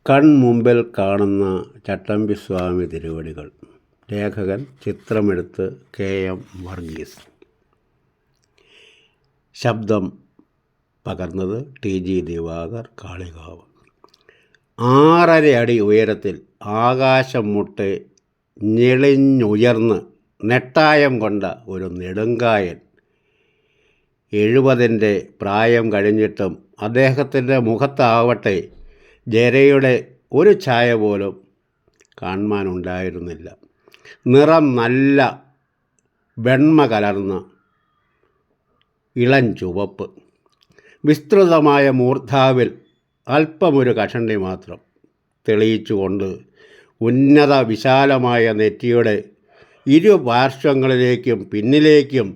കൺമുമ്പിൽ കാണുന്ന ചട്ടമ്പിസ്വാമി തിരുവടികൾ. ലേഖകൻ ചിത്രമെടുത്ത് KM വർഗീസ്. ശബ്ദം പകർന്നത് TG ദിവാകർ, കാളികാവ്. 6.5 അടി ഉയരത്തിൽ ആകാശം മുട്ടെ ഞെളിഞ്ഞുയർന്ന് നെട്ടായം കൊണ്ട ഒരു നെടുങ്കായൻ. 70ൻ്റെ പ്രായം കഴിഞ്ഞിട്ടും അദ്ദേഹത്തിൻ്റെ മുഖത്താവട്ടെ ജരയുടെ ഒരു ഛായ പോലും കാണുവാനുണ്ടായിരുന്നില്ല. നിറം നല്ല വെണ്മ കലർന്ന ഇളം ചുവപ്പ്. വിസ്തൃതമായ മൂർധാവിൽ അല്പമൊരു കഷണ്ടി മാത്രം തെളിയിച്ചുകൊണ്ട് ഉന്നത വിശാലമായ നെറ്റിയുടെ ഇരുപാർശ്വങ്ങളിലേക്കും പിന്നിലേക്കും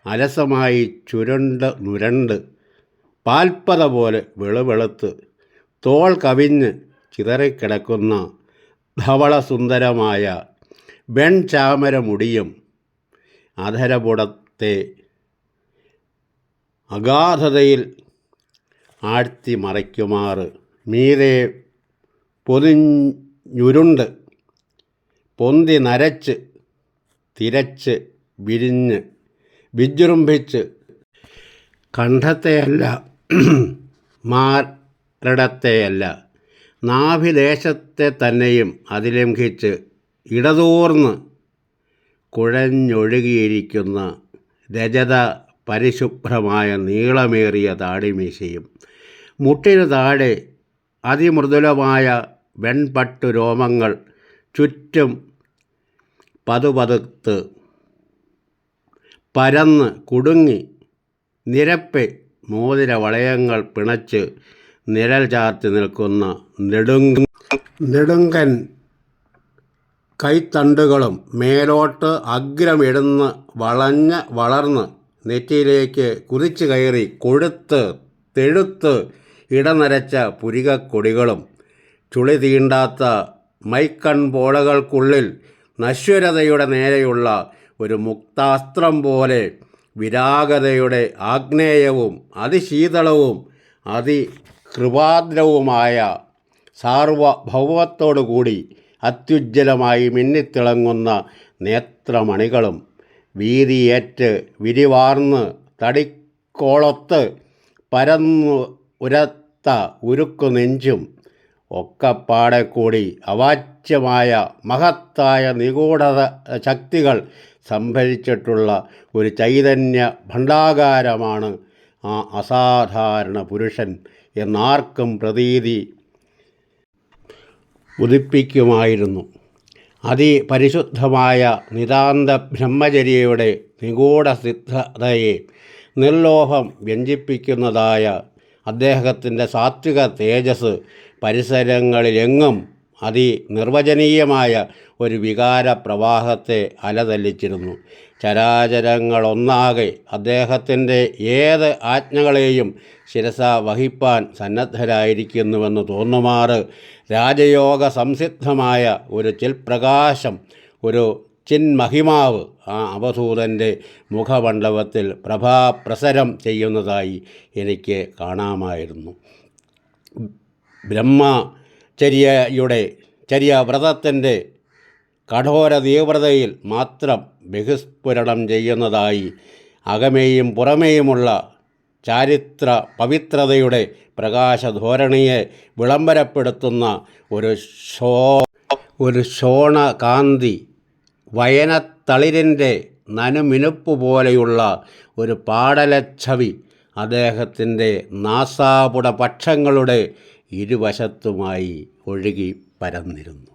അലസമായി നുരണ്ട് പാൽപ്പത പോലെ വെളുവെളുത്ത് തോൾ കവിഞ്ഞ് ചിതറിക്കിടക്കുന്ന ധവളസുന്ദരമായ വെൺചാമര മുടിയും അധരപുടത്തെ അഗാധതയിൽ ആഴ്ത്തി മറയ്ക്കുമാറ് മീതെ പൊതിഞ്ഞുരുണ്ട് പൊന്തി നരച്ച് തിരച്ച് വിരിഞ്ഞ് വിജൃംഭിച്ച് കണ്ഠത്തെയല്ല മാറിടത്തെയല്ല നാഭിദേശത്തെ തന്നെയും അതിലംഘിച്ച് ഇടതൂർന്ന് കുഴഞ്ഞൊഴുകിയിരിക്കുന്ന രജത പരിശുഭ്രമായ നീളമേറിയ താടിമീശയും മുട്ടിനു താഴെ അതിമൃദുലമായ വെൺപട്ടു രോമങ്ങൾ ചുറ്റും പതുപതുത്ത് പരന്ന് കുടുങ്ങി നിരപ്പെ മോതിര വളയങ്ങൾ പിണച്ച് നിഴൽ ചാർത്തി നിൽക്കുന്ന നെടുങ്കൻ കൈത്തണ്ടുകളും മേലോട്ട് അഗ്രമിടുന്ന് വളർന്ന് നെറ്റിയിലേക്ക് കുതിച്ചു കയറി കൊഴുത്ത് തെഴുത്ത് ഇടനരച്ച പുരികക്കൊടികളും ചുളി തീണ്ടാത്ത മൈക്കൺപോളകൾക്കുള്ളിൽ നശ്വരതയുടെ നേരെയുള്ള ഒരു മുക്താസ്ത്രം പോലെ വിരാഗതയുടെ ആഗ്നേയവും അതിശീതളവും അതികൃപാദ്രവുമായ സാർവഭൗമത്തോടുകൂടി അത്യുജ്വലമായി മിന്നിത്തിളങ്ങുന്ന നേത്രമണികളും വീതിയേറ്റ് വിരിവാർന്ന് തടിക്കോളത്ത് പരന്നു ഉരത്ത ഉരുക്കു നെഞ്ചും ഒക്കപ്പാടെ കൂടി അവാച്യമായ മഹത്തായ നിഗൂഢത ശക്തികൾ സംഭരിച്ചിട്ടുള്ള ഒരു ചൈതന്യ ഭണ്ഡാകാരമാണ് ആ അസാധാരണ പുരുഷൻ എന്നാർക്കും പ്രതീതി ഉദിപ്പിക്കുമായിരുന്നു. അതിപരിശുദ്ധമായ നിതാന്ത ബ്രഹ്മചര്യയുടെ നിഗൂഢസിദ്ധതയെ നിർലോഭം വ്യഞ്ജിപ്പിക്കുന്നതായ അദ്ദേഹത്തിൻ്റെ സാത്വിക തേജസ് പരിസരങ്ങളിലെങ്ങും അതിനിർവചനീയമായ ഒരു വികാര പ്രവാഹത്തെ അലതല്ലിച്ചിരുന്നു. ചരാചരങ്ങളൊന്നാകെ അദ്ദേഹത്തിൻ്റെ ഏത് ആജ്ഞകളെയും ശിരസ വഹിപ്പാൻ സന്നദ്ധരായിരിക്കുന്നുവെന്ന് തോന്നുമാറ് രാജയോഗ സംസിദ്ധമായ ഒരു ചിൽപ്രകാശം, ഒരു ചിന്മഹിമാവ് ആ അവധൂതൻ്റെ മുഖമണ്ഡപത്തിൽ പ്രഭാപ്രസരം ചെയ്യുന്നതായി എനിക്ക് കാണാമായിരുന്നു. ചര്യവ്രതത്തിൻ്റെ കഠോര തീവ്രതയിൽ മാത്രം ബഹിസ്ഫുരണം ചെയ്യുന്നതായി അകമേയും പുറമേയുമുള്ള ചാരിത്ര പവിത്രതയുടെ പ്രകാശധോരണിയെ വിളംബരപ്പെടുത്തുന്ന ഒരു ശോണകാന്തി വയനത്തളിരിൻ്റെ നനുമിനുപ്പ് പോലെയുള്ള ഒരു പാടലച്ഛവി അദ്ദേഹത്തിൻ്റെ നാസാപുടപക്ഷങ്ങളുടെ ഇരുവശത്തുമായി ഒഴുകി പരന്നിരുന്നു.